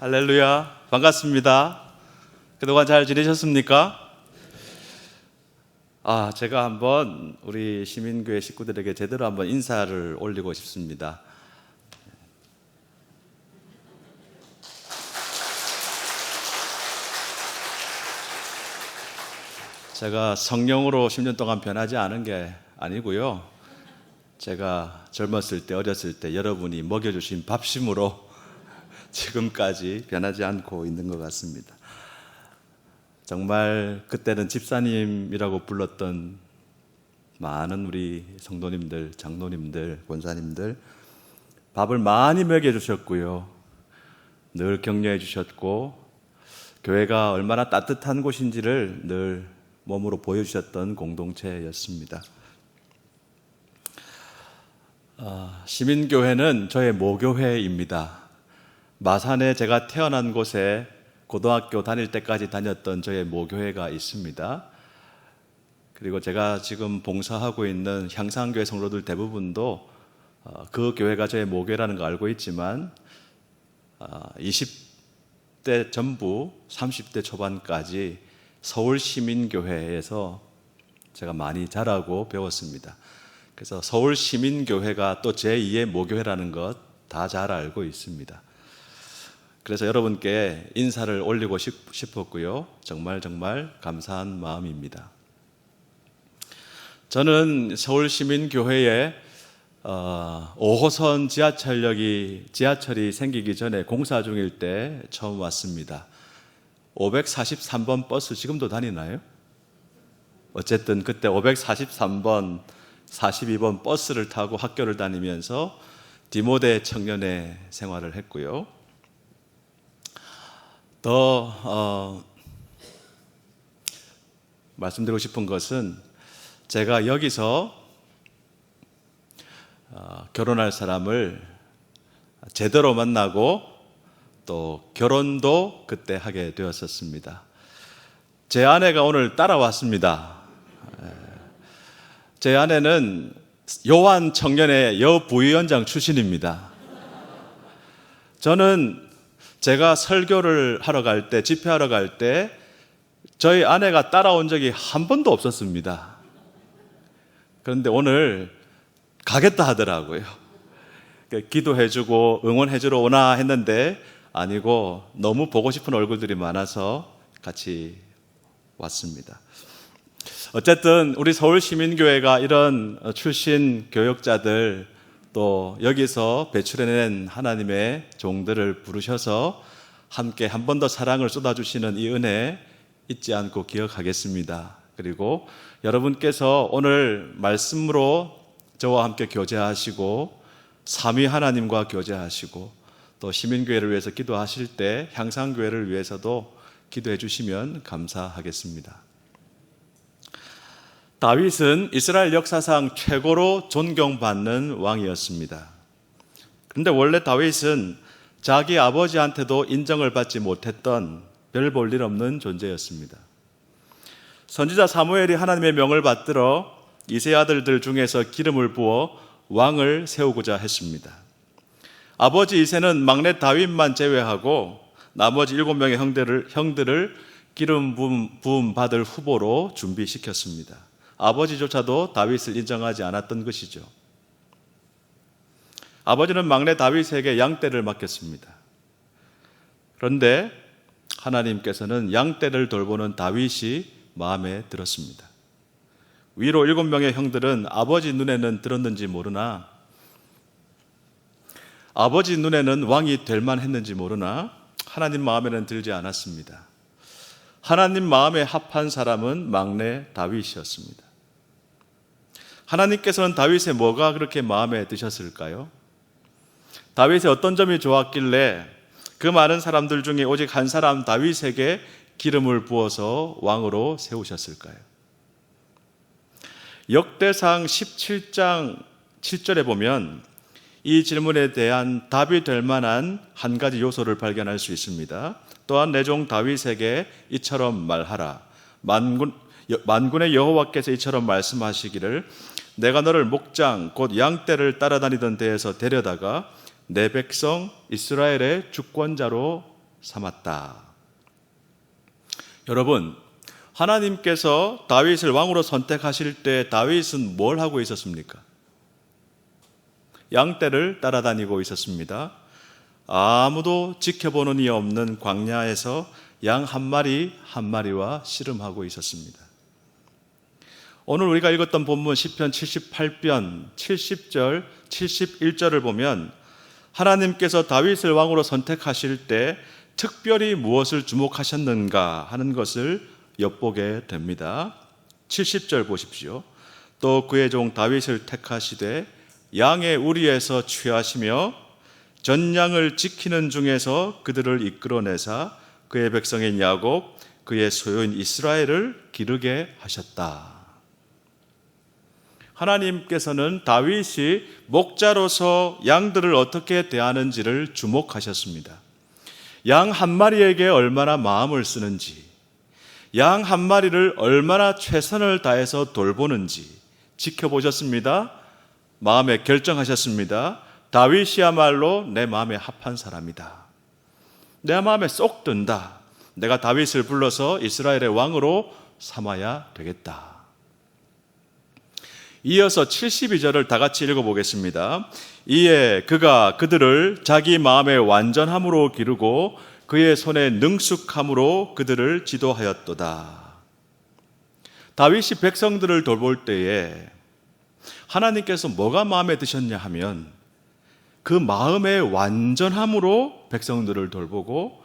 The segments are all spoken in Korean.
할렐루야, 반갑습니다. 그동안 잘 지내셨습니까? 제가 한번 우리 시민교회 식구들에게 제대로 한번 인사를 올리고 싶습니다. 제가 성령으로 10년 동안 변하지 않은 게 아니고요. 제가 젊었을 때, 어렸을 때 여러분이 먹여주신 밥심으로 지금까지 변하지 않고 있는 것 같습니다. 정말 그때는 집사님이라고 불렀던 많은 우리 성도님들, 장로님들, 권사님들 밥을 많이 먹여주셨고요. 늘 격려해 주셨고 교회가 얼마나 따뜻한 곳인지를 늘 몸으로 보여주셨던 공동체였습니다. 시민교회는 저의 모교회입니다. 마산에 제가 태어난 곳에 고등학교 다닐 때까지 다녔던 저의 모교회가 있습니다. 그리고 제가 지금 봉사하고 있는 향상교회 성도들 대부분도 그 교회가 저의 모교회라는 거 알고 있지만 20대 전부 30대 초반까지 서울시민교회에서 제가 많이 자라고 배웠습니다. 그래서 서울시민교회가 또 제2의 모교회라는 것 다 잘 알고 있습니다. 그래서 여러분께 인사를 올리고 싶었고요. 정말 감사한 마음입니다. 저는 서울시민교회에 5호선 지하철이 생기기 전에 공사 중일 때 처음 왔습니다. 543번 버스 지금도 다니나요? 어쨌든 그때 543번, 42번 버스를 타고 학교를 다니면서 디모데 청년회 생활을 했고요. 더 말씀드리고 싶은 것은 제가 여기서 결혼할 사람을 제대로 만나고 또 결혼도 그때 하게 되었었습니다. 제 아내가 오늘 따라왔습니다. 제 아내는 요한 청년회 여부위원장 출신입니다. 저는 제가 설교를 하러 갈 때, 집회하러 갈 때 저희 아내가 따라온 적이 한 번도 없었습니다. 그런데 오늘 가겠다 하더라고요. 기도해주고 응원해주러 오나 했는데 아니고 너무 보고 싶은 얼굴들이 많아서 같이 왔습니다. 어쨌든 우리 서울시민교회가 이런 출신 교역자들 또 여기서 배출해낸 하나님의 종들을 부르셔서 함께 한 번 더 사랑을 쏟아주시는 이 은혜 잊지 않고 기억하겠습니다. 그리고 여러분께서 오늘 말씀으로 저와 함께 교제하시고 삼위 하나님과 교제하시고 또 시민교회를 위해서 기도하실 때 향상교회를 위해서도 기도해 주시면 감사하겠습니다. 다윗은 이스라엘 역사상 최고로 존경받는 왕이었습니다. 그런데 원래 다윗은 자기 아버지한테도 인정을 받지 못했던 별 볼 일 없는 존재였습니다. 선지자 사무엘이 하나님의 명을 받들어 이세 아들들 중에서 기름을 부어 왕을 세우고자 했습니다. 아버지 이세는 막내 다윗만 제외하고 나머지 7명의 형들을 기름 부음 받을 후보로 준비시켰습니다. 아버지조차도 다윗을 인정하지 않았던 것이죠. 아버지는 막내 다윗에게 양떼를 맡겼습니다. 그런데 하나님께서는 양떼를 돌보는 다윗이 마음에 들었습니다. 위로 7명의 형들은 아버지 눈에는 들었는지 모르나 아버지 눈에는 왕이 될 만했는지 모르나 하나님 마음에는 들지 않았습니다. 하나님 마음에 합한 사람은 막내 다윗이었습니다. 하나님께서는 다윗의 뭐가 그렇게 마음에 드셨을까요? 다윗의 어떤 점이 좋았길래 그 많은 사람들 중에 오직 한 사람 다윗에게 기름을 부어서 왕으로 세우셨을까요? 역대상 17장 7절에 보면 이 질문에 대한 답이 될 만한 한 가지 요소를 발견할 수 있습니다. 또한 내 종 다윗에게 이처럼 말하라. 만군의 여호와께서 이처럼 말씀하시기를 내가 너를 목장 곧 양떼를 따라다니던 데에서 데려다가 내 백성 이스라엘의 주권자로 삼았다. 여러분, 하나님께서 다윗을 왕으로 선택하실 때 다윗은 뭘 하고 있었습니까? 양떼를 따라다니고 있었습니다. 아무도 지켜보는 이 없는 광야에서 양 한 마리 한 마리와 씨름하고 있었습니다. 오늘 우리가 읽었던 본문 시편 78편 70절 71절을 보면 하나님께서 다윗을 왕으로 선택하실 때 특별히 무엇을 주목하셨는가 하는 것을 엿보게 됩니다. 70절 보십시오. 또 그의 종 다윗을 택하시되 양의 우리에서 취하시며 전양을 지키는 중에서 그들을 이끌어내사 그의 백성인 야곱 그의 소유인 이스라엘을 기르게 하셨다. 하나님께서는 다윗이 목자로서 양들을 어떻게 대하는지를 주목하셨습니다. 양 한 마리에게 얼마나 마음을 쓰는지, 양 한 마리를 얼마나 최선을 다해서 돌보는지 지켜보셨습니다. 마음에 결정하셨습니다. 다윗이야말로 내 마음에 합한 사람이다. 내 마음에 쏙 든다. 내가 다윗을 불러서 이스라엘의 왕으로 삼아야 되겠다. 이어서 72절을 다 같이 읽어보겠습니다. 이에 그가 그들을 자기 마음의 완전함으로 기르고 그의 손의 능숙함으로 그들을 지도하였도다. 다윗이 백성들을 돌볼 때에 하나님께서 뭐가 마음에 드셨냐 하면 그 마음의 완전함으로 백성들을 돌보고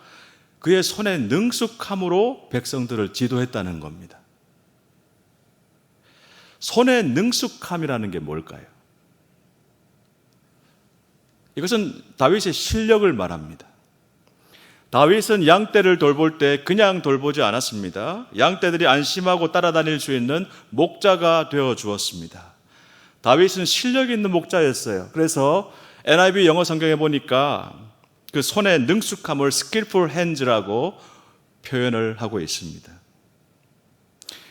그의 손의 능숙함으로 백성들을 지도했다는 겁니다. 손의 능숙함이라는 게 뭘까요? 이것은 다윗의 실력을 말합니다. 다윗은 양떼를 돌볼 때 그냥 돌보지 않았습니다. 양떼들이 안심하고 따라다닐 수 있는 목자가 되어 주었습니다. 다윗은 실력 있는 목자였어요. 그래서 NIV 영어 성경에 보니까 그 손의 능숙함을 skillful hands라고 표현을 하고 있습니다.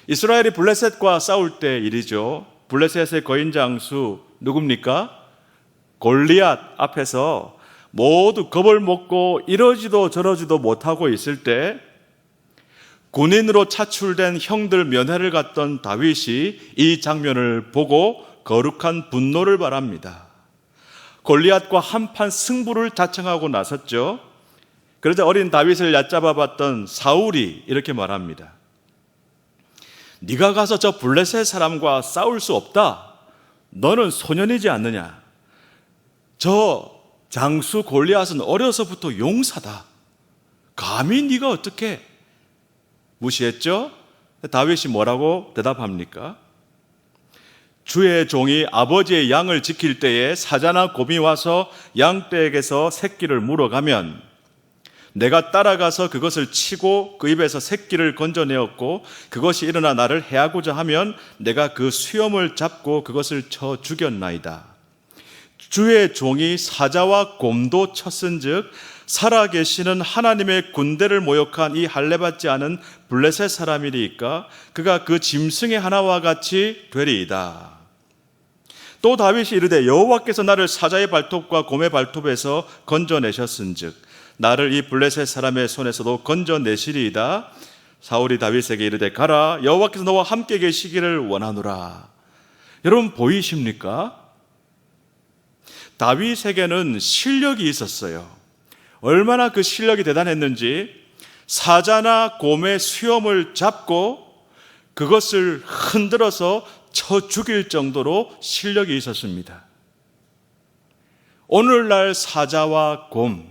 이스라엘이 블레셋과 싸울 때 일이죠. 블레셋의 거인 장수 누굽니까? 골리앗 앞에서 모두 겁을 먹고 이러지도 저러지도 못하고 있을 때 군인으로 차출된 형들 면회를 갔던 다윗이 이 장면을 보고 거룩한 분노를 발합니다. 골리앗과 한판 승부를 자청하고 나섰죠. 그러자 어린 다윗을 얕잡아 봤던 사울이 이렇게 말합니다. 네가 가서 저 블레셋 사람과 싸울 수 없다. 너는 소년이지 않느냐. 저 장수 골리앗은 어려서부터 용사다. 감히 네가 어떻게 무시했죠? 다윗이 뭐라고 대답합니까? 주의 종이 아버지의 양을 지킬 때에 사자나 곰이 와서 양떼에게서 새끼를 물어가면 내가 따라가서 그것을 치고 그 입에서 새끼를 건져내었고 그것이 일어나 나를 해하고자 하면 내가 그 수염을 잡고 그것을 쳐 죽였나이다. 주의 종이 사자와 곰도 쳤은즉 살아계시는 하나님의 군대를 모욕한 이 할례받지 않은 블레셋 사람이니까 그가 그 짐승의 하나와 같이 되리이다. 또 다윗이 이르되 여호와께서 나를 사자의 발톱과 곰의 발톱에서 건져내셨은즉 나를 이 블레셋 사람의 손에서도 건져내시리이다. 사울이 다윗에게 이르되 가라 여호와께서 너와 함께 계시기를 원하노라. 여러분 보이십니까? 다윗에게는 실력이 있었어요. 얼마나 그 실력이 대단했는지 사자나 곰의 수염을 잡고 그것을 흔들어서 쳐 죽일 정도로 실력이 있었습니다. 오늘날 사자와 곰,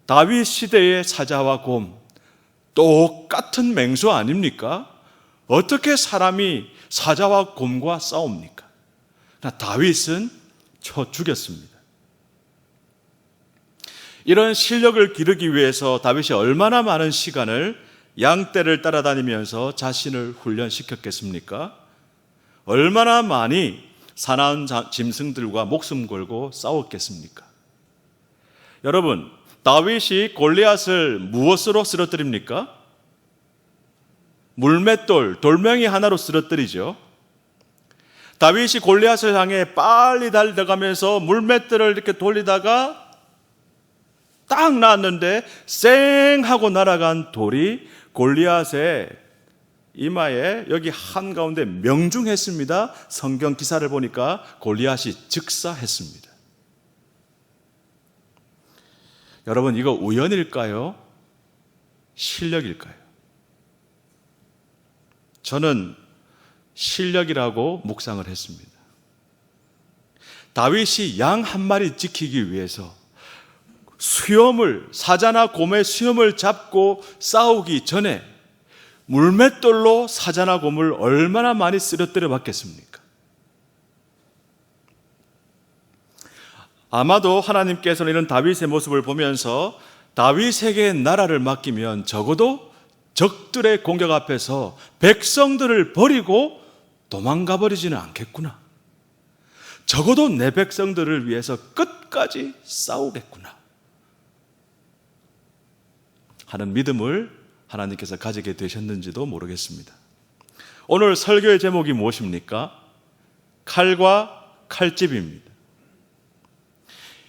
다윗 시대의 사자와 곰 똑같은 맹수 아닙니까? 어떻게 사람이 사자와 곰과 싸웁니까? 다윗은 쳐 죽였습니다. 이런 실력을 기르기 위해서 다윗이 얼마나 많은 시간을 양떼를 따라다니면서 자신을 훈련시켰겠습니까? 얼마나 많이 사나운 짐승들과 목숨 걸고 싸웠겠습니까? 여러분, 다윗이 골리앗을 무엇으로 쓰러뜨립니까? 물맷돌, 돌멩이 하나로 쓰러뜨리죠. 다윗이 골리앗을 향해 빨리 달려가면서 물맷돌을 이렇게 돌리다가 딱 놨는데 쌩 하고 날아간 돌이 골리앗의 이마에 여기 한가운데 명중했습니다. 성경 기사를 보니까 골리앗이 즉사했습니다. 여러분, 이거 우연일까요? 실력일까요? 저는 실력이라고 묵상을 했습니다. 다윗이 양 한 마리 지키기 위해서 사자나 곰의 수염을 잡고 싸우기 전에 물맷돌로 사자나 곰을 얼마나 많이 쓰러뜨려 봤겠습니까? 아마도 하나님께서는 이런 다윗의 모습을 보면서 다윗에게 나라를 맡기면 적어도 적들의 공격 앞에서 백성들을 버리고 도망가 버리지는 않겠구나. 적어도 내 백성들을 위해서 끝까지 싸우겠구나 하는 믿음을 하나님께서 가지게 되셨는지도 모르겠습니다. 오늘 설교의 제목이 무엇입니까? 칼과 칼집입니다.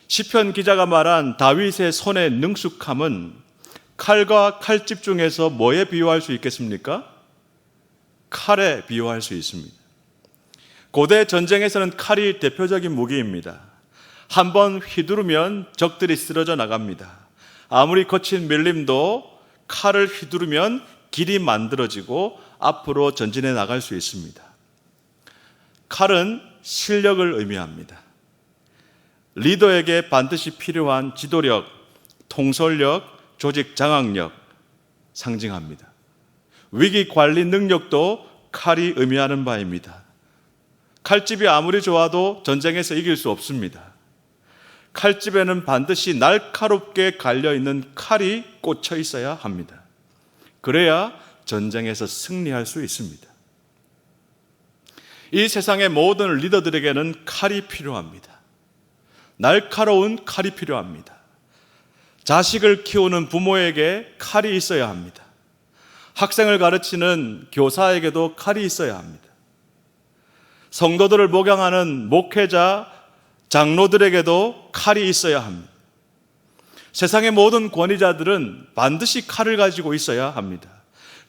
시편 기자가 말한 다윗의 손의 능숙함은 칼과 칼집 중에서 뭐에 비유할 수 있겠습니까? 칼에 비유할 수 있습니다. 고대 전쟁에서는 칼이 대표적인 무기입니다. 한번 휘두르면 적들이 쓰러져 나갑니다. 아무리 거친 밀림도 칼을 휘두르면 길이 만들어지고 앞으로 전진해 나갈 수 있습니다. 칼은 실력을 의미합니다. 리더에게 반드시 필요한 지도력, 통솔력, 조직 장악력 상징합니다. 위기 관리 능력도 칼이 의미하는 바입니다. 칼집이 아무리 좋아도 전쟁에서 이길 수 없습니다. 칼집에는 반드시 날카롭게 갈려있는 칼이 꽂혀 있어야 합니다. 그래야 전쟁에서 승리할 수 있습니다. 이 세상의 모든 리더들에게는 칼이 필요합니다. 날카로운 칼이 필요합니다. 자식을 키우는 부모에게 칼이 있어야 합니다. 학생을 가르치는 교사에게도 칼이 있어야 합니다. 성도들을 목양하는 목회자, 장로들에게도 칼이 있어야 합니다. 세상의 모든 권위자들은 반드시 칼을 가지고 있어야 합니다.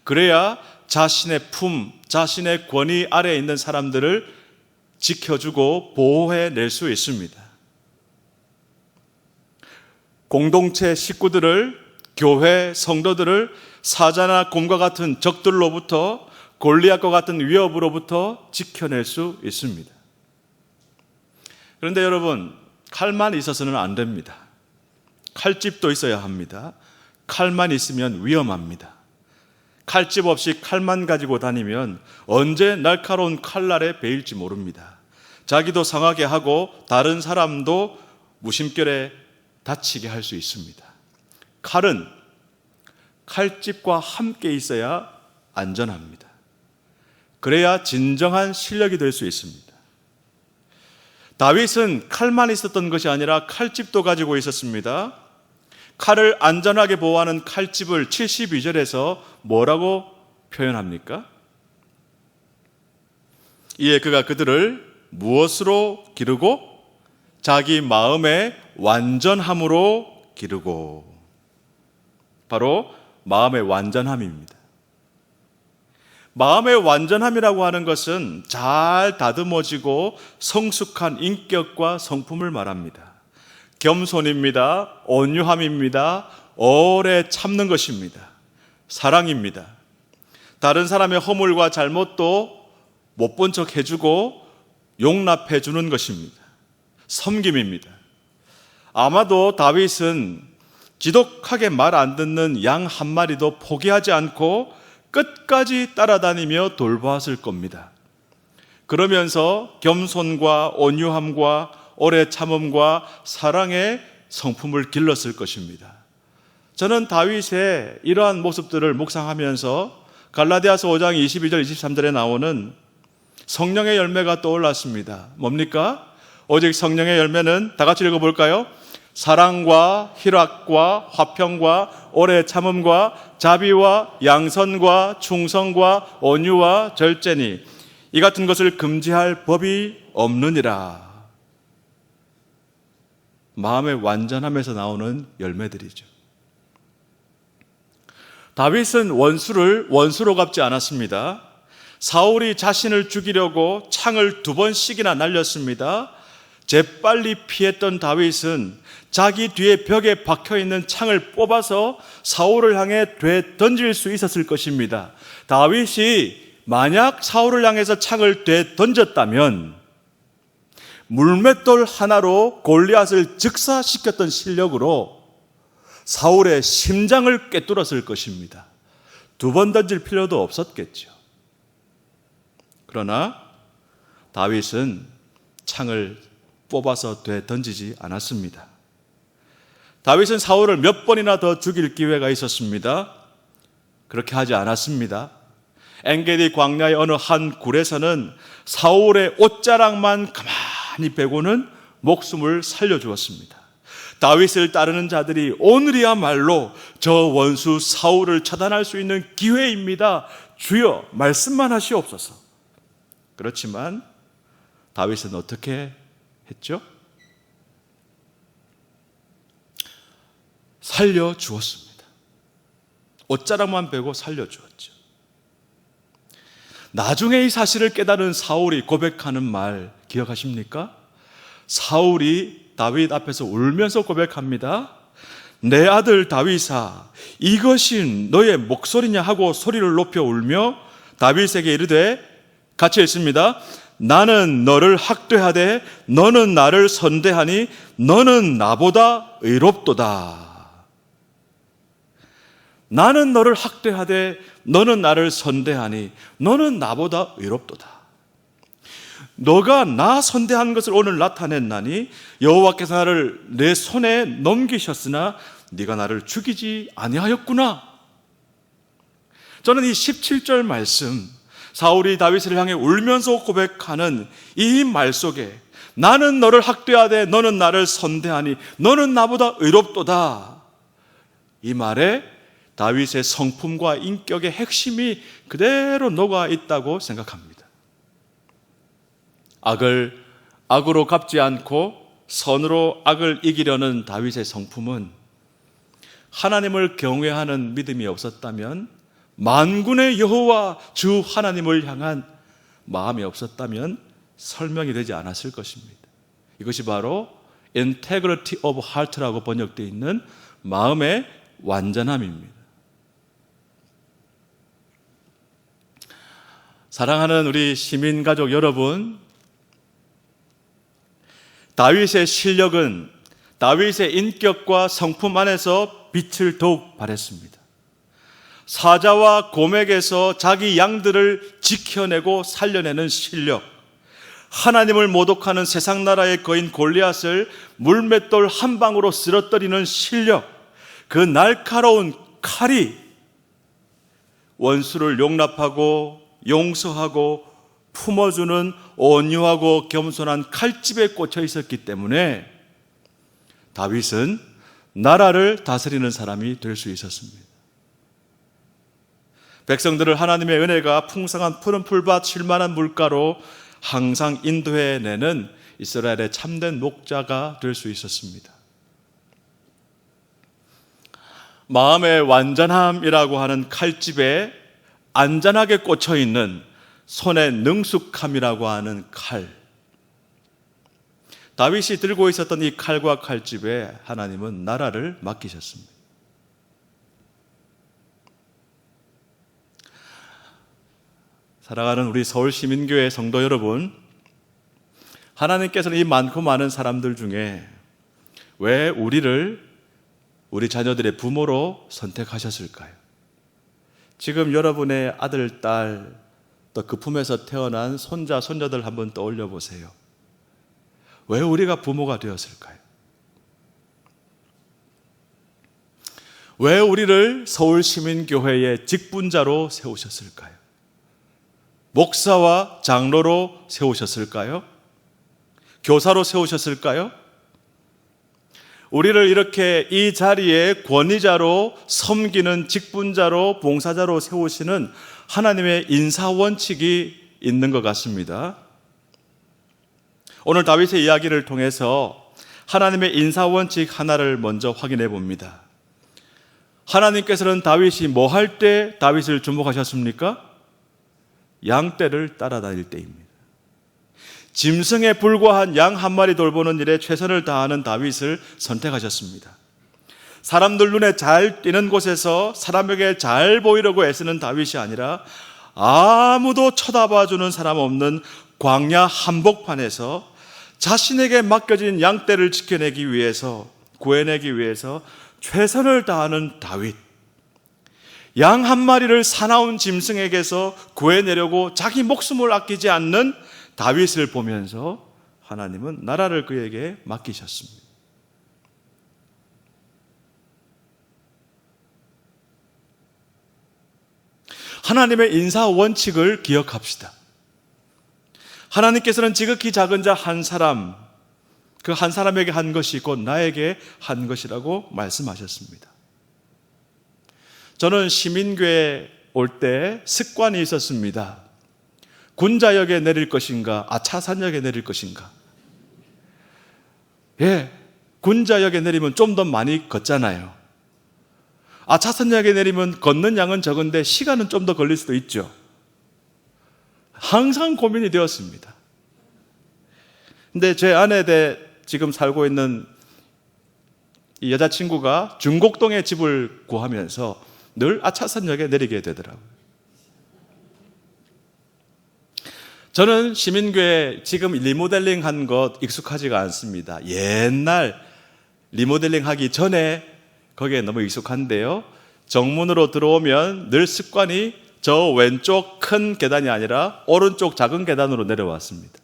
그래야 자신의 품, 자신의 권위 아래에 있는 사람들을 지켜주고 보호해낼 수 있습니다. 공동체 식구들을, 교회 성도들을 사자나 곰과 같은 적들로부터, 골리앗과 같은 위협으로부터 지켜낼 수 있습니다. 그런데 여러분, 칼만 있어서는 안 됩니다. 칼집도 있어야 합니다. 칼만 있으면 위험합니다. 칼집 없이 칼만 가지고 다니면 언제 날카로운 칼날에 베일지 모릅니다. 자기도 상하게 하고 다른 사람도 무심결에 다치게 할 수 있습니다. 칼은 칼집과 함께 있어야 안전합니다. 그래야 진정한 실력이 될 수 있습니다. 다윗은 칼만 있었던 것이 아니라 칼집도 가지고 있었습니다. 칼을 안전하게 보호하는 칼집을 72절에서 뭐라고 표현합니까? 이에 그가 그들을 무엇으로 기르고? 자기 마음의 완전함으로 기르고. 바로 마음의 완전함입니다. 마음의 완전함이라고 하는 것은 잘 다듬어지고 성숙한 인격과 성품을 말합니다. 겸손입니다. 온유함입니다. 오래 참는 것입니다. 사랑입니다. 다른 사람의 허물과 잘못도 못 본 척 해주고 용납해 주는 것입니다. 섬김입니다. 아마도 다윗은 지독하게 말 안 듣는 양 한 마리도 포기하지 않고 끝까지 따라다니며 돌보았을 겁니다. 그러면서 겸손과 온유함과 오래 참음과 사랑의 성품을 길렀을 것입니다. 저는 다윗의 이러한 모습들을 묵상하면서 갈라디아서 5장 22절 23절에 나오는 성령의 열매가 떠올랐습니다. 뭡니까? 오직 성령의 열매는 다 같이 읽어볼까요? 사랑과 희락과 화평과 오래 참음과 자비와 양선과 충성과 온유와 절제니 이 같은 것을 금지할 법이 없느니라. 마음의 완전함에서 나오는 열매들이죠. 다윗은 원수를 원수로 갚지 않았습니다. 사울이 자신을 죽이려고 창을 2번씩이나 날렸습니다. 재빨리 피했던 다윗은 자기 뒤에 벽에 박혀있는 창을 뽑아서 사울을 향해 되던질 수 있었을 것입니다. 다윗이 만약 사울을 향해서 창을 되던졌다면 물맷돌 하나로 골리앗을 즉사시켰던 실력으로 사울의 심장을 꿰뚫었을 것입니다. 2번 던질 필요도 없었겠죠. 그러나 다윗은 창을 뽑아서 되던지지 않았습니다. 다윗은 사울을 몇 번이나 더 죽일 기회가 있었습니다. 그렇게 하지 않았습니다. 엔게디 광야의 어느 한 굴에서는 사울의 옷자락만 가만히 베고는 목숨을 살려주었습니다. 다윗을 따르는 자들이 오늘이야말로 저 원수 사울을 처단할 수 있는 기회입니다. 주여 말씀만 하시옵소서. 그렇지만 다윗은 어떻게 했죠? 살려주었습니다. 옷자락만 베고 살려주었죠. 나중에 이 사실을 깨달은 사울이 고백하는 말 기억하십니까? 사울이 다윗 앞에서 울면서 고백합니다. 내 아들 다윗아, 이것이 너의 목소리냐 하고 소리를 높여 울며 다윗에게 이르되, 같이 읽습니다. 나는 너를 학대하되 너는 나를 선대하니 너는 나보다 의롭도다. 나는 너를 학대하되 너는 나를 선대하니 너는 나보다 의롭도다. 너가 나 선대한 것을 오늘 나타냈나니 여호와께서 나를 내 손에 넘기셨으나 네가 나를 죽이지 아니하였구나. 저는 이 17절 말씀, 사울이 다윗을 향해 울면서 고백하는 이 말 속에 나는 너를 학대하되 너는 나를 선대하니 너는 나보다 의롭도다, 이 말에 다윗의 성품과 인격의 핵심이 그대로 녹아 있다고 생각합니다. 악을 악으로 갚지 않고 선으로 악을 이기려는 다윗의 성품은 하나님을 경외하는 믿음이 없었다면, 만군의 여호와 주 하나님을 향한 마음이 없었다면 설명이 되지 않았을 것입니다. 이것이 바로 integrity of heart라고 번역되어 있는 마음의 완전함입니다. 사랑하는 우리 시민가족 여러분, 다윗의 실력은 다윗의 인격과 성품 안에서 빛을 더욱 발했습니다. 사자와 곰에게서 자기 양들을 지켜내고 살려내는 실력, 하나님을 모독하는 세상 나라의 거인 골리앗을 물맷돌 한 방으로 쓰러뜨리는 실력, 그 날카로운 칼이 원수를 용납하고 용서하고 품어주는 온유하고 겸손한 칼집에 꽂혀 있었기 때문에 다윗은 나라를 다스리는 사람이 될 수 있었습니다. 백성들을 하나님의 은혜가 풍성한 푸른 풀밭 쉴만한 물가로 항상 인도해내는 이스라엘의 참된 목자가 될 수 있었습니다. 마음의 완전함이라고 하는 칼집에 안전하게 꽂혀 있는 손의 능숙함이라고 하는 칼, 다윗이 들고 있었던 이 칼과 칼집에 하나님은 나라를 맡기셨습니다. 사랑하는 우리 서울시민교회 성도 여러분, 하나님께서는 이 많고 많은 사람들 중에 왜 우리를 우리 자녀들의 부모로 선택하셨을까요? 지금 여러분의 아들, 딸, 또 그 품에서 태어난 손자, 손녀들 한번 떠올려 보세요. 왜 우리가 부모가 되었을까요? 왜 우리를 서울시민교회의 직분자로 세우셨을까요? 목사와 장로로 세우셨을까요? 교사로 세우셨을까요? 우리를 이렇게 이 자리에 권위자로 섬기는 직분자로 봉사자로 세우시는 하나님의 인사원칙이 있는 것 같습니다. 오늘 다윗의 이야기를 통해서 하나님의 인사원칙 하나를 먼저 확인해 봅니다. 하나님께서는 다윗이 뭐 할 때 다윗을 주목하셨습니까? 양떼를 따라다닐 때입니다. 짐승에 불과한 양 한 마리 돌보는 일에 최선을 다하는 다윗을 선택하셨습니다. 사람들 눈에 잘 띄는 곳에서 사람에게 잘 보이려고 애쓰는 다윗이 아니라 아무도 쳐다봐주는 사람 없는 광야 한복판에서 자신에게 맡겨진 양떼를 지켜내기 위해서, 구해내기 위해서 최선을 다하는 다윗. 양 한 마리를 사나운 짐승에게서 구해내려고 자기 목숨을 아끼지 않는 다윗을 보면서 하나님은 나라를 그에게 맡기셨습니다. 하나님의 인사 원칙을 기억합시다. 하나님께서는 지극히 작은 자 한 사람, 그 한 사람에게 한 것이 곧 나에게 한 것이라고 말씀하셨습니다. 저는 시민교회 올 때 습관이 있었습니다. 군자역에 내릴 것인가, 차산역에 내릴 것인가. 군자역에 내리면 좀 더 많이 걷잖아요. 차산역에 내리면 걷는 양은 적은데 시간은 좀 더 걸릴 수도 있죠. 항상 고민이 되었습니다. 근데 제 아내 지금 살고 있는 이 여자친구가 중곡동에 집을 구하면서 늘 차산역에 내리게 되더라고요. 저는 시민교회 지금 리모델링 한 것 익숙하지가 않습니다. 옛날 리모델링 하기 전에 거기에 너무 익숙한데요. 정문으로 들어오면 늘 습관이 저 왼쪽 큰 계단이 아니라 오른쪽 작은 계단으로 내려왔습니다.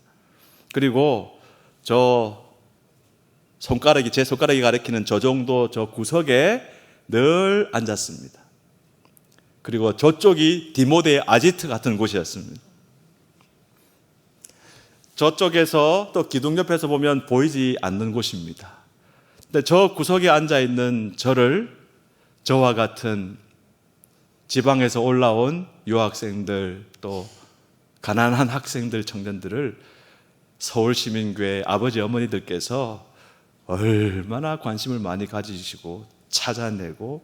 그리고 제 손가락이 가리키는 저 정도 저 구석에 늘 앉았습니다. 그리고 저쪽이 디모데의 아지트 같은 곳이었습니다. 저쪽에서 또 기둥 옆에서 보면 보이지 않는 곳입니다. 근데 저 구석에 앉아있는 저와 같은 지방에서 올라온 유학생들, 또 가난한 학생들, 청년들을 서울시민교회 아버지 어머니들께서 얼마나 관심을 많이 가지시고 찾아내고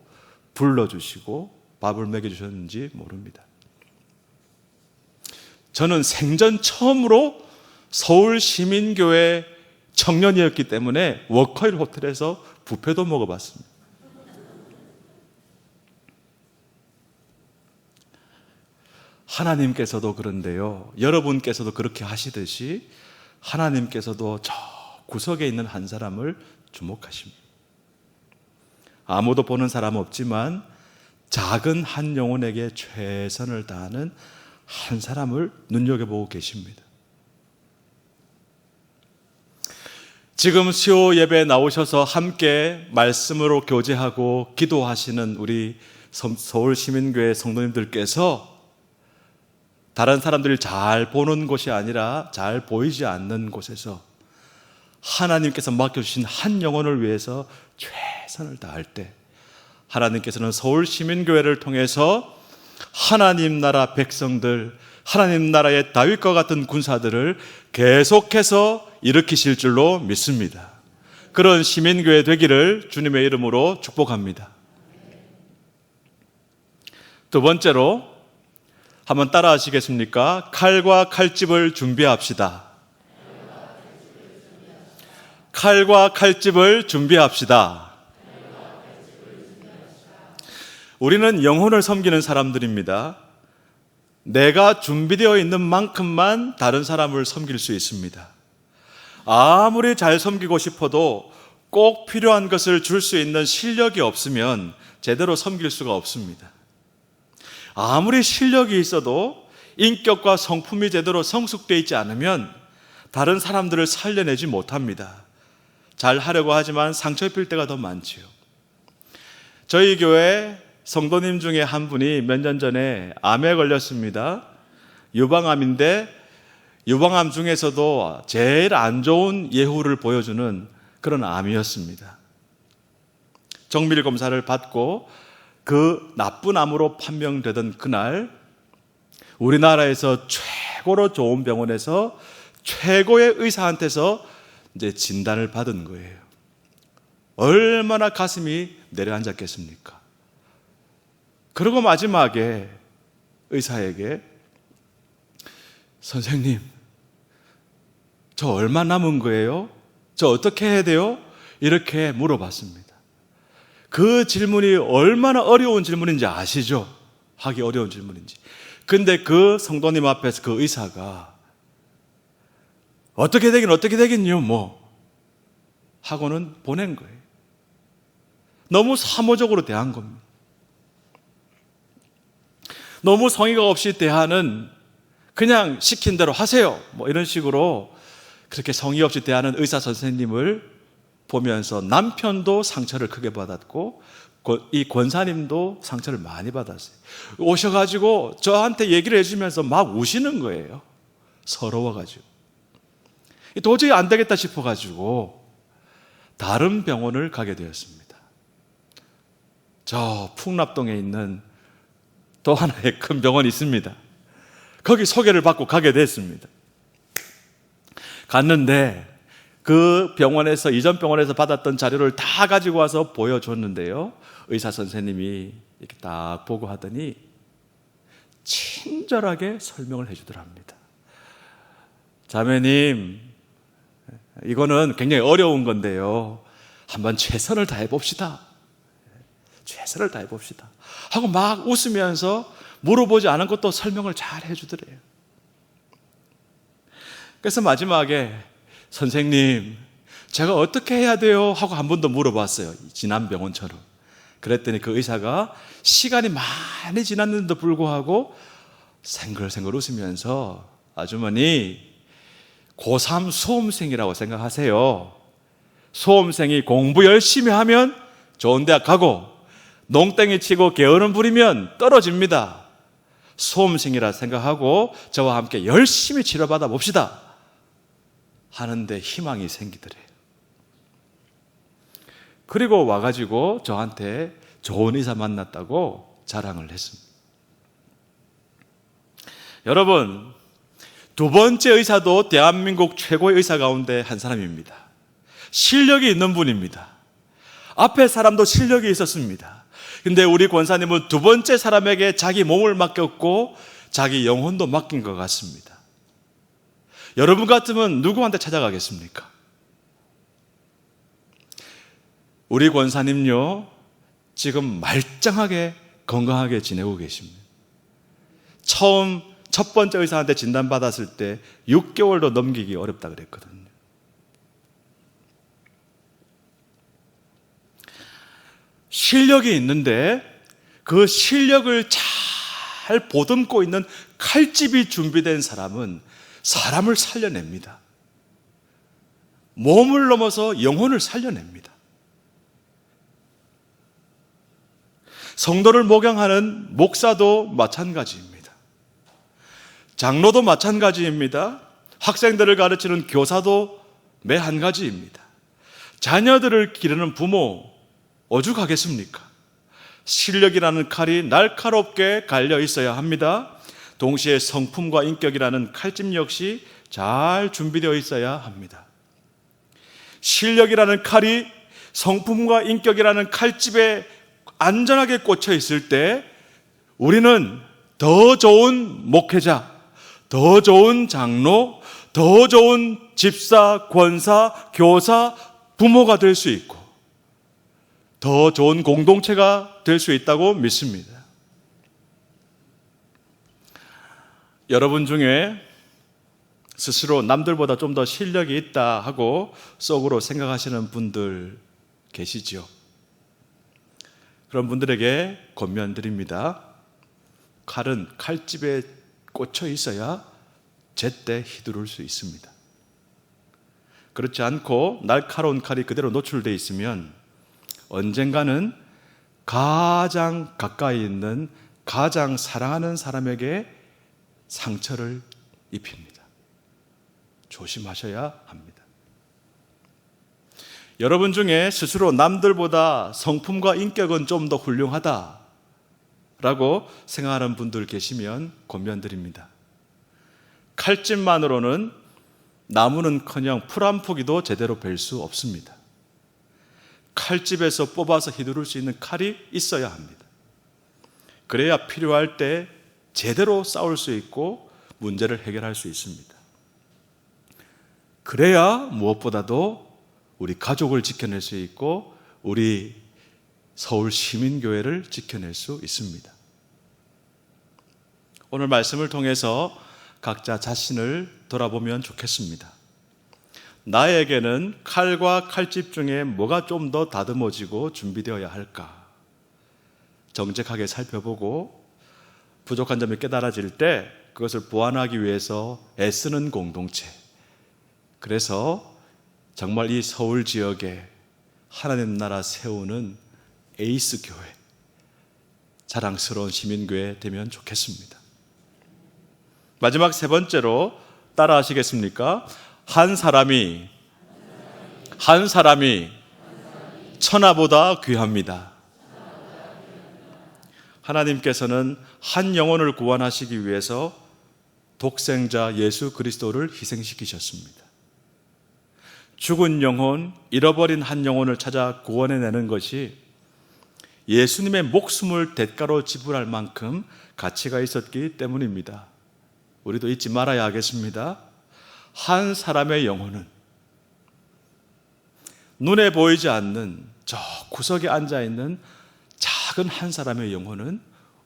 불러주시고 밥을 먹여주셨는지 모릅니다. 저는 생전 처음으로 서울시민교회 청년이었기 때문에 워커힐 호텔에서 뷔페도 먹어봤습니다. 하나님께서도 그런데요, 여러분께서도 그렇게 하시듯이 하나님께서도 저 구석에 있는 한 사람을 주목하십니다. 아무도 보는 사람 없지만 작은 한 영혼에게 최선을 다하는 한 사람을 눈여겨보고 계십니다. 지금 수요 예배에 나오셔서 함께 말씀으로 교제하고 기도하시는 우리 서울시민교회 성도님들께서 다른 사람들이 잘 보는 곳이 아니라 잘 보이지 않는 곳에서 하나님께서 맡겨주신 한 영혼을 위해서 최선을 다할 때 하나님께서는 서울시민교회를 통해서 하나님 나라 백성들, 하나님 나라의 다윗과 같은 군사들을 계속해서 일으키실 줄로 믿습니다. 그런 시민교회 되기를 주님의 이름으로 축복합니다. 두 번째로 한번 따라 하시겠습니까? 칼과 칼집을 준비합시다. 칼과 칼집을 준비합시다. 우리는 영혼을 섬기는 사람들입니다. 내가 준비되어 있는 만큼만 다른 사람을 섬길 수 있습니다. 아무리 잘 섬기고 싶어도 꼭 필요한 것을 줄 수 있는 실력이 없으면 제대로 섬길 수가 없습니다. 아무리 실력이 있어도 인격과 성품이 제대로 성숙되어 있지 않으면 다른 사람들을 살려내지 못합니다. 잘 하려고 하지만 상처 입힐 때가 더 많지요. 저희 교회 성도님 중에 한 분이 몇 년 전에 암에 걸렸습니다. 유방암인데 유방암 중에서도 제일 안 좋은 예후를 보여주는 그런 암이었습니다. 정밀 검사를 받고 그 나쁜 암으로 판명되던 그날 우리나라에서 최고로 좋은 병원에서 최고의 의사한테서 이제 진단을 받은 거예요. 얼마나 가슴이 내려앉았겠습니까? 그리고 마지막에 의사에게 선생님, 저 얼마 남은 거예요? 저 어떻게 해야 돼요? 이렇게 물어봤습니다. 그 질문이 얼마나 어려운 질문인지 아시죠? 하기 어려운 질문인지. 근데 그 성도님 앞에서 그 의사가 어떻게 되긴요 뭐 하고는 보낸 거예요. 너무 사무적으로 대한 겁니다. 너무 성의가 없이 대하는, 그냥 시킨 대로 하세요 뭐 이런 식으로 그렇게 성의 없이 대하는 의사 선생님을 보면서 남편도 상처를 크게 받았고 이 권사님도 상처를 많이 받았어요. 오셔가지고 저한테 얘기를 해주면서 막 우시는 거예요. 서러워가지고. 도저히 안 되겠다 싶어가지고 다른 병원을 가게 되었습니다. 저 풍납동에 있는 또 하나의 큰 병원이 있습니다. 거기 소개를 받고 가게 됐습니다. 갔는데 그 병원에서, 이전 병원에서 받았던 자료를 다 가지고 와서 보여줬는데요, 의사 선생님이 이렇게 딱 보고 하더니 친절하게 설명을 해주더랍니다. 자매님, 이거는 굉장히 어려운 건데요, 한번 최선을 다해봅시다. 최선을 다해봅시다 하고 막 웃으면서 물어보지 않은 것도 설명을 잘 해주더래요. 그래서 마지막에 선생님, 제가 어떻게 해야 돼요? 하고 한 번 더 물어봤어요. 지난 병원처럼. 그랬더니 그 의사가 시간이 많이 지났는데도 불구하고 생글생글 웃으면서 아주머니, 고3 수험생이라고 생각하세요. 수험생이 공부 열심히 하면 좋은 대학 가고 농땡이 치고 게으름 부리면 떨어집니다. 수험생이라 생각하고 저와 함께 열심히 치료받아 봅시다 하는데 희망이 생기더래요. 그리고 와가지고 저한테 좋은 의사 만났다고 자랑을 했습니다. 여러분, 두 번째 의사도 대한민국 최고의 의사 가운데 한 사람입니다. 실력이 있는 분입니다. 앞에 사람도 실력이 있었습니다. 근데 우리 권사님은 두 번째 사람에게 자기 몸을 맡겼고 자기 영혼도 맡긴 것 같습니다. 여러분 같으면 누구한테 찾아가겠습니까? 우리 권사님요, 지금 말짱하게 건강하게 지내고 계십니다. 첫 번째 의사한테 진단받았을 때 6개월도 넘기기 어렵다 그랬거든요. 실력이 있는데 그 실력을 잘 보듬고 있는 칼집이 준비된 사람은 사람을 살려냅니다. 몸을 넘어서 영혼을 살려냅니다. 성도를 목양하는 목사도 마찬가지입니다. 장로도 마찬가지입니다. 학생들을 가르치는 교사도 매 한 가지입니다. 자녀들을 기르는 부모 오죽하겠습니까? 실력이라는 칼이 날카롭게 갈려 있어야 합니다. 동시에 성품과 인격이라는 칼집 역시 잘 준비되어 있어야 합니다. 실력이라는 칼이 성품과 인격이라는 칼집에 안전하게 꽂혀 있을 때 우리는 더 좋은 목회자, 더 좋은 장로, 더 좋은 집사, 권사, 교사, 부모가 될 수 있고 더 좋은 공동체가 될 수 있다고 믿습니다. 여러분 중에 스스로 남들보다 좀 더 실력이 있다 하고 속으로 생각하시는 분들 계시죠? 그런 분들에게 권면드립니다. 칼은 칼집에 꽂혀 있어야 제때 휘두를 수 있습니다. 그렇지 않고 날카로운 칼이 그대로 노출되어 있으면 언젠가는 가장 가까이 있는, 가장 사랑하는 사람에게 상처를 입힙니다. 조심하셔야 합니다. 여러분 중에 스스로 남들보다 성품과 인격은 좀 더 훌륭하다라고 생각하는 분들 계시면 권면드립니다. 칼집만으로는 나무는커녕 풀 한 포기도 제대로 벨 수 없습니다. 칼집에서 뽑아서 휘두를 수 있는 칼이 있어야 합니다. 그래야 필요할 때 제대로 싸울 수 있고 문제를 해결할 수 있습니다. 그래야 무엇보다도 우리 가족을 지켜낼 수 있고 우리 서울 시민교회를 지켜낼 수 있습니다. 오늘 말씀을 통해서 각자 자신을 돌아보면 좋겠습니다. 나에게는 칼과 칼집 중에 뭐가 좀 더 다듬어지고 준비되어야 할까? 정직하게 살펴보고 부족한 점이 깨달아질 때 그것을 보완하기 위해서 애쓰는 공동체. 그래서 정말 이 서울 지역에 하나님 나라 세우는 에이스 교회, 자랑스러운 시민교회 되면 좋겠습니다. 마지막 세 번째로 따라 하시겠습니까? 한 사람이 천하보다 귀합니다. 하나님께서는 한 영혼을 구원하시기 위해서 독생자 예수 그리스도를 희생시키셨습니다. 죽은 영혼, 잃어버린 한 영혼을 찾아 구원해내는 것이 예수님의 목숨을 대가로 지불할 만큼 가치가 있었기 때문입니다. 우리도 잊지 말아야 하겠습니다. 한 사람의 영혼은 눈에 보이지 않는 저 구석에 앉아있는 작은 한 사람의 영혼은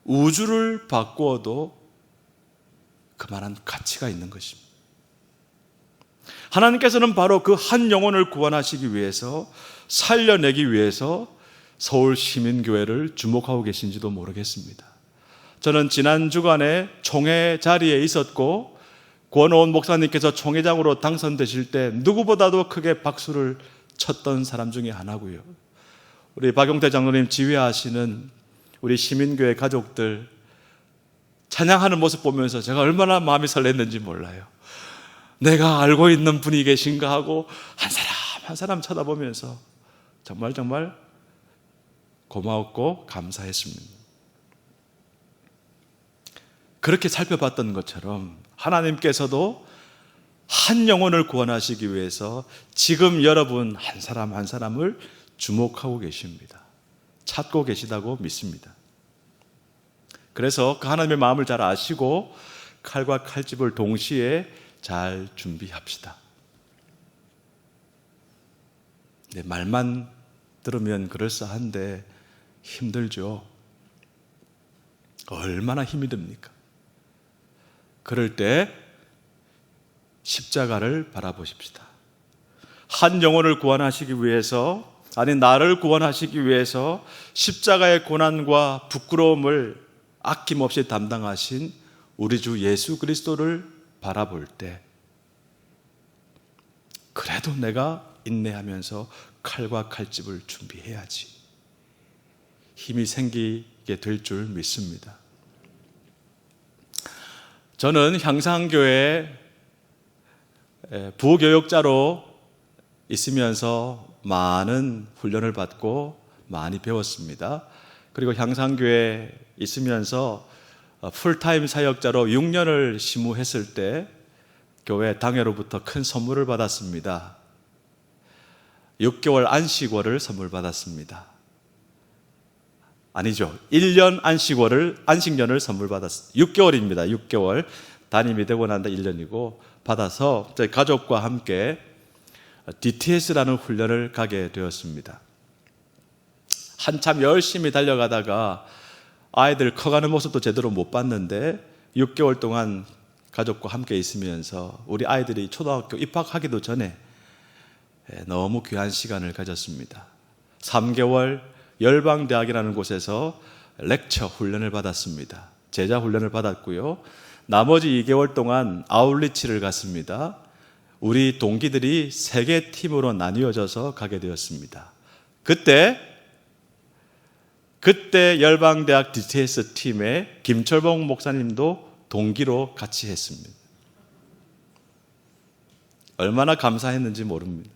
우주를 바꾸어도 그만한 가치가 있는 것입니다. 하나님께서는 바로 그 한 영혼을 구원하시기 위해서, 살려내기 위해서 서울 시민교회를 주목하고 계신지도 모르겠습니다. 저는 지난 주간에 총회 자리에 있었고 권오은 목사님께서 총회장으로 당선되실 때 누구보다도 크게 박수를 쳤던 사람 중에 하나고요. 우리 박용태 장로님 지휘하시는 우리 시민교회 가족들 찬양하는 모습 보면서 제가 얼마나 마음이 설렜는지 몰라요. 내가 알고 있는 분이 계신가 하고 한 사람 한 사람 쳐다보면서 정말 고마웠고 감사했습니다. 그렇게 살펴봤던 것처럼 하나님께서도 한 영혼을 구원하시기 위해서 지금 여러분 한 사람 한 사람을 주목하고 계십니다. 찾고 계시다고 믿습니다. 그래서 그 하나님의 마음을 잘 아시고 칼과 칼집을 동시에 잘 준비합시다. 네, 말만 들으면 그럴싸한데 힘들죠. 얼마나 힘이 듭니까? 그럴 때 십자가를 바라보십시다. 한 영혼을 구원하시기 위해서, 아니 나를 구원하시기 위해서 십자가의 고난과 부끄러움을 아낌없이 담당하신 우리 주 예수 그리스도를 바라볼 때 그래도 내가 인내하면서 칼과 칼집을 준비해야지 힘이 생기게 될 줄 믿습니다. 저는 향상교회 부교육자로 있으면서 많은 훈련을 받고 많이 배웠습니다. 그리고 향상교회에 있으면서 풀타임 사역자로 6년을 심우했을 때 교회 당회로부터 큰 선물을 받았습니다. 6개월 안식월을 선물 받았습니다. 아니죠. 1년 안식년을 선물 받았습니다. 6개월입니다. 6개월. 담임이 되고 난 뒤 1년이고 받아서 저희 가족과 함께 DTS라는 훈련을 가게 되었습니다. 한참 열심히 달려가다가 아이들 커가는 모습도 제대로 못 봤는데 6개월 동안 가족과 함께 있으면서 우리 아이들이 초등학교 입학하기도 전에 너무 귀한 시간을 가졌습니다. 3개월 열방대학이라는 곳에서 렉처 훈련을 받았습니다. 제자 훈련을 받았고요. 나머지 2개월 동안 아울리치를 갔습니다. 우리 동기들이 3개 팀으로 나뉘어져서 가게 되었습니다. 그때 열방대학 DTS 팀에 김철봉 목사님도 동기로 같이 했습니다. 얼마나 감사했는지 모릅니다.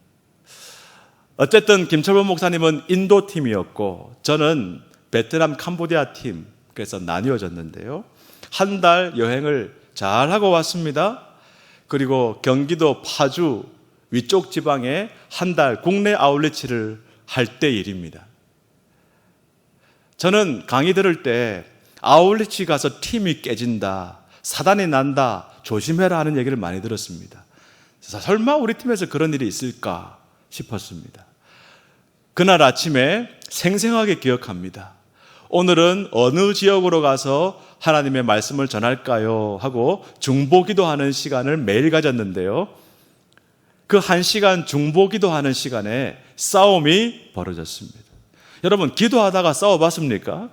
어쨌든 김철봉 목사님은 인도 팀이었고 저는 베트남 캄보디아 팀, 그래서 나뉘어졌는데요. 한 달 여행을 잘 하고 왔습니다. 그리고 경기도 파주 위쪽 지방에 한 달 국내 아울리치를 할 때 일입니다. 저는 강의 들을 때 아울리치 가서 팀이 깨진다, 사단이 난다, 조심해라 하는 얘기를 많이 들었습니다. 설마 우리 팀에서 그런 일이 있을까 싶었습니다. 그날 아침에 생생하게 기억합니다. 오늘은 어느 지역으로 가서 하나님의 말씀을 전할까요? 하고 중보기도하는 시간을 매일 가졌는데요. 그 1시간 중보기도하는 시간에 싸움이 벌어졌습니다. 여러분, 기도하다가 싸워봤습니까?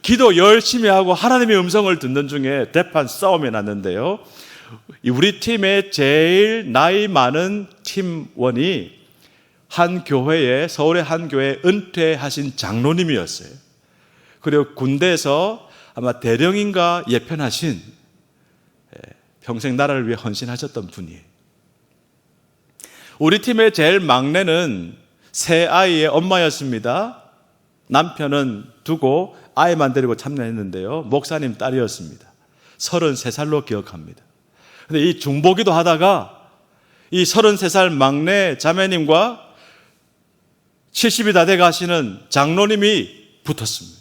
기도 열심히 하고 하나님의 음성을 듣는 중에 대판 싸움이 났는데요. 우리 팀의 제일 나이 많은 팀원이 한 교회에, 서울의 한 교회에 은퇴하신 장로님이었어요. 그리고 군대에서 아마 대령인가 예편하신, 평생 나라를 위해 헌신하셨던 분이에요. 우리 팀의 제일 막내는 세 아이의 엄마였습니다. 남편은 두고 아이만 데리고 참여했는데요. 목사님 딸이었습니다. 33살로 기억합니다. 근데 이 중보기도 하다가 이 33살 막내 자매님과 70이 다 돼 가시는 장로님이 붙었습니다.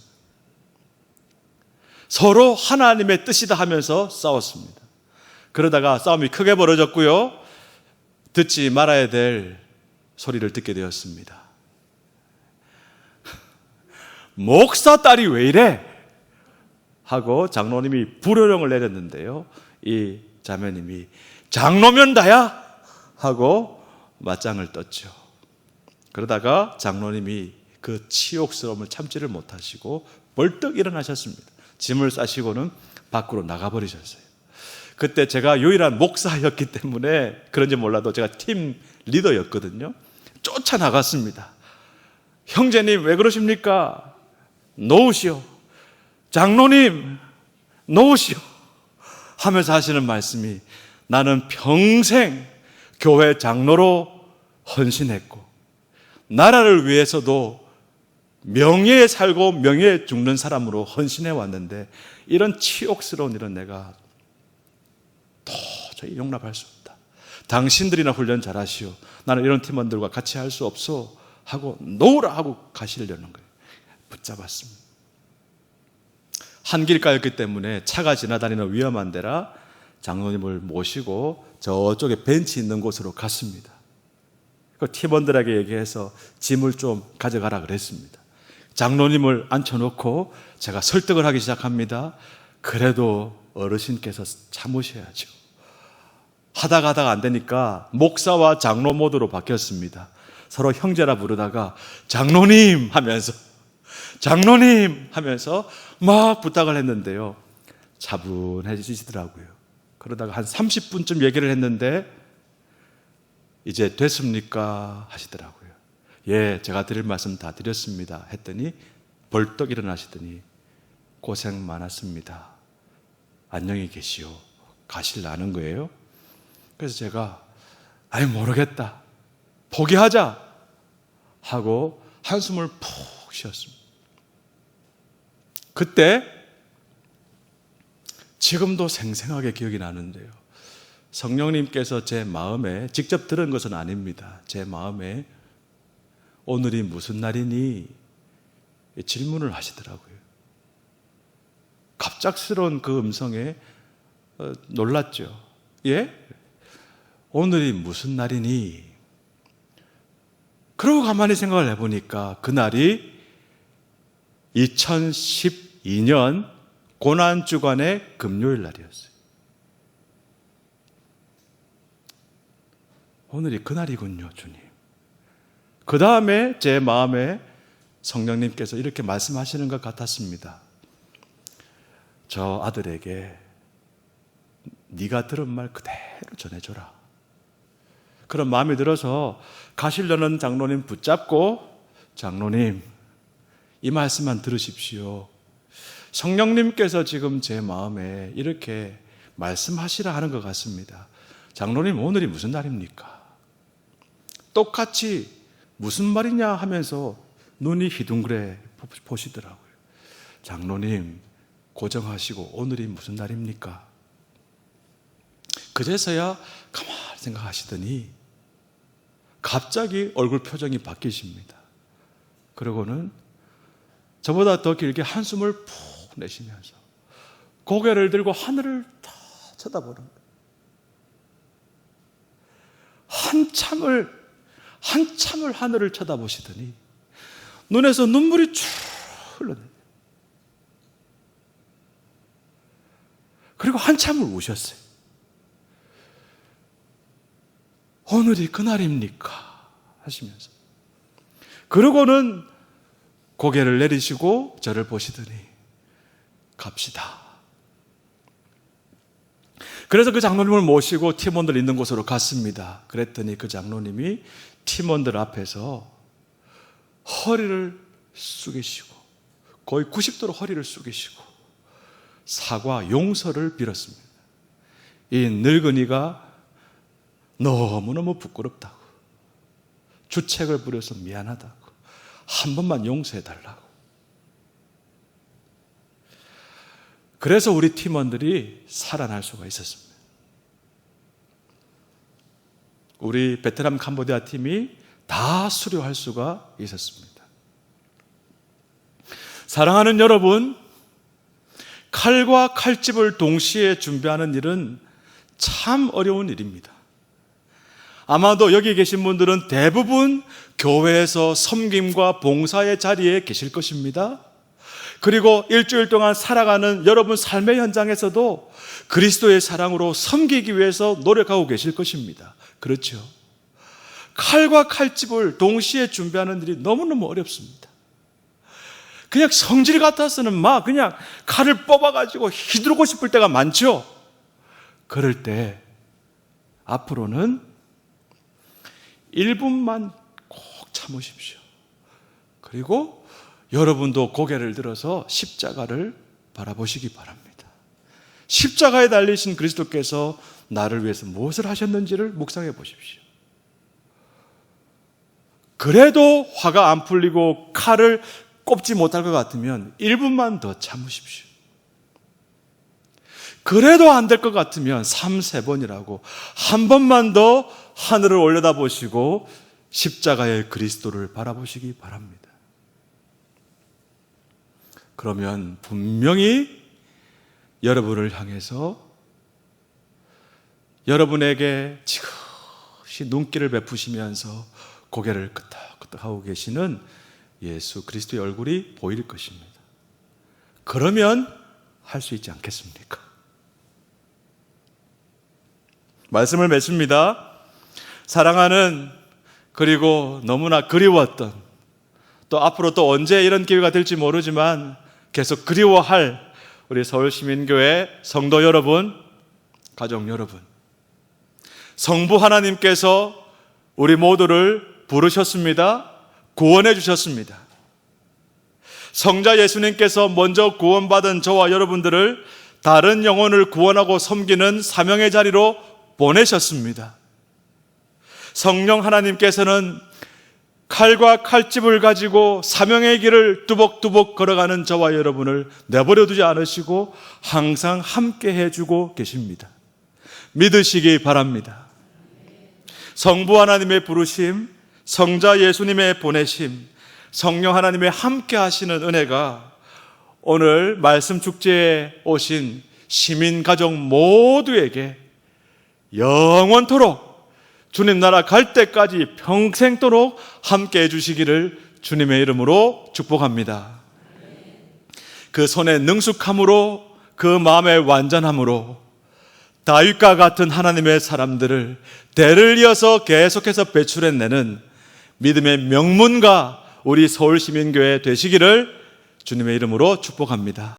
서로 하나님의 뜻이다 하면서 싸웠습니다. 그러다가 싸움이 크게 벌어졌고요. 듣지 말아야 될 소리를 듣게 되었습니다. 목사 딸이 왜 이래? 하고 장로님이 불효령을 내렸는데요. 이 자매님이 장로면 다야? 하고 맞짱을 떴죠. 그러다가 장로님이 그 치욕스러움을 참지를 못하시고 벌떡 일어나셨습니다. 짐을 싸시고는 밖으로 나가버리셨어요. 그때 제가 유일한 목사였기 때문에 그런지 몰라도 제가 팀 리더였거든요. 쫓아나갔습니다. 형제님 왜 그러십니까? 놓으시오. 장로님 놓으시오. 하면서 하시는 말씀이, 나는 평생 교회 장로로 헌신했고 나라를 위해서도 명예에 살고 명예에 죽는 사람으로 헌신해 왔는데 이런 치욕스러운 일은 내가 도저히 용납할 수 없다. 당신들이나 훈련 잘하시오. 나는 이런 팀원들과 같이 할 수 없어 하고 놓으라 하고 가시려는 거예요. 붙잡았습니다. 한길가였기 때문에 차가 지나다니는 위험한 데라 장로님을 모시고 저쪽에 벤치 있는 곳으로 갔습니다. 그 팀원들에게 얘기해서 짐을 좀 가져가라 그랬습니다. 장로님을 앉혀놓고 제가 설득을 하기 시작합니다. 그래도 어르신께서 참으셔야죠. 하다가 안 되니까 목사와 장로 모드로 바뀌었습니다. 서로 형제라 부르다가 장로님 하면서 막 부탁을 했는데요. 차분해지시더라고요. 그러다가 한 30분쯤 얘기를 했는데 이제 됐습니까? 하시더라고요. 예, 제가 드릴 말씀 다 드렸습니다. 했더니 벌떡 일어나시더니 고생 많았습니다. 안녕히 계시오. 가실라는 거예요. 그래서 제가 모르겠다. 포기하자 하고 한숨을 푹 쉬었습니다. 그때 지금도 생생하게 기억이 나는데요. 성령님께서 제 마음에, 직접 들은 것은 아닙니다. 제 마음에 오늘이 무슨 날이니? 질문을 하시더라고요. 갑작스러운 그 음성에 놀랐죠. 예? 오늘이 무슨 날이니? 그러고 가만히 생각을 해보니까 그날이 2012년 고난주간의 금요일 날이었어요. 오늘이 그날이군요, 주님. 그 다음에 제 마음에 성령님께서 이렇게 말씀하시는 것 같았습니다. 저 아들에게 네가 들은 말 그대로 전해줘라. 그런 마음이 들어서 가시려는 장로님 붙잡고, 장로님 이 말씀만 들으십시오. 성령님께서 지금 제 마음에 이렇게 말씀하시라 하는 것 같습니다. 장로님 오늘이 무슨 날입니까? 똑같이 무슨 말이냐 하면서 눈이 희둥그레 보시더라고요. 장로님 고정하시고 오늘이 무슨 날입니까? 그제서야 가만히 생각하시더니 갑자기 얼굴 표정이 바뀌십니다. 그러고는 저보다 더 길게 한숨을 푹 내쉬면서 고개를 들고 하늘을 다 쳐다보는 거예요. 한참을 하늘을 쳐다보시더니 눈에서 눈물이 쭉 흘러내요. 그리고 한참을 우셨어요. 오늘이 그날입니까? 하시면서. 그러고는 고개를 내리시고 저를 보시더니 갑시다. 그래서 그 장로님을 모시고 팀원들 있는 곳으로 갔습니다. 그랬더니 그 장로님이 팀원들 앞에서 허리를 숙이시고 거의 90도로 허리를 숙이시고 사과, 용서를 빌었습니다. 이 늙은이가 너무너무 부끄럽다고, 주책을 부려서 미안하다고, 한 번만 용서해달라고. 그래서 우리 팀원들이 살아날 수가 있었습니다. 우리 베트남 캄보디아 팀이 다 수료할 수가 있었습니다. 사랑하는 여러분, 칼과 칼집을 동시에 준비하는 일은 참 어려운 일입니다. 아마도 여기 계신 분들은 대부분 교회에서 섬김과 봉사의 자리에 계실 것입니다. 그리고 일주일 동안 살아가는 여러분 삶의 현장에서도 그리스도의 사랑으로 섬기기 위해서 노력하고 계실 것입니다. 그렇죠? 칼과 칼집을 동시에 준비하는 일이 너무너무 어렵습니다. 그냥 성질 같아서는 막 그냥 칼을 뽑아가지고 휘두르고 싶을 때가 많죠. 그럴 때 앞으로는 1분만 꼭 참으십시오. 그리고 여러분도 고개를 들어서 십자가를 바라보시기 바랍니다. 십자가에 달리신 그리스도께서 나를 위해서 무엇을 하셨는지를 묵상해 보십시오. 그래도 화가 안 풀리고 칼을 꼽지 못할 것 같으면 1분만 더 참으십시오. 그래도 안 될 것 같으면 3-4번이라고 한 번만 더 하늘을 올려다보시고 십자가의 그리스도를 바라보시기 바랍니다. 그러면 분명히 여러분을 향해서 여러분에게 지그시 눈길을 베푸시면서 고개를 끄덕끄덕하고 계시는 예수 그리스도의 얼굴이 보일 것입니다. 그러면 할 수 있지 않겠습니까? 말씀을 맺습니다. 사랑하는, 그리고 너무나 그리웠던, 또 앞으로 또 언제 이런 기회가 될지 모르지만 계속 그리워할 우리 서울시민교회 성도 여러분, 가족 여러분, 성부 하나님께서 우리 모두를 부르셨습니다. 구원해 주셨습니다. 성자 예수님께서 먼저 구원받은 저와 여러분들을 다른 영혼을 구원하고 섬기는 사명의 자리로 보내셨습니다. 성령 하나님께서는 칼과 칼집을 가지고 사명의 길을 뚜벅뚜벅 걸어가는 저와 여러분을 내버려 두지 않으시고 항상 함께 해주고 계십니다. 믿으시기 바랍니다. 성부 하나님의 부르심, 성자 예수님의 보내심, 성령 하나님의 함께 하시는 은혜가 오늘 말씀 축제에 오신 시민 가족 모두에게 영원토록 주님 나라 갈 때까지 평생도록 함께 해주시기를 주님의 이름으로 축복합니다. 그 손의 능숙함으로, 그 마음의 완전함으로 다윗과 같은 하나님의 사람들을 대를 이어서 계속해서 배출해내는 믿음의 명문가 우리 서울시민교회 되시기를 주님의 이름으로 축복합니다.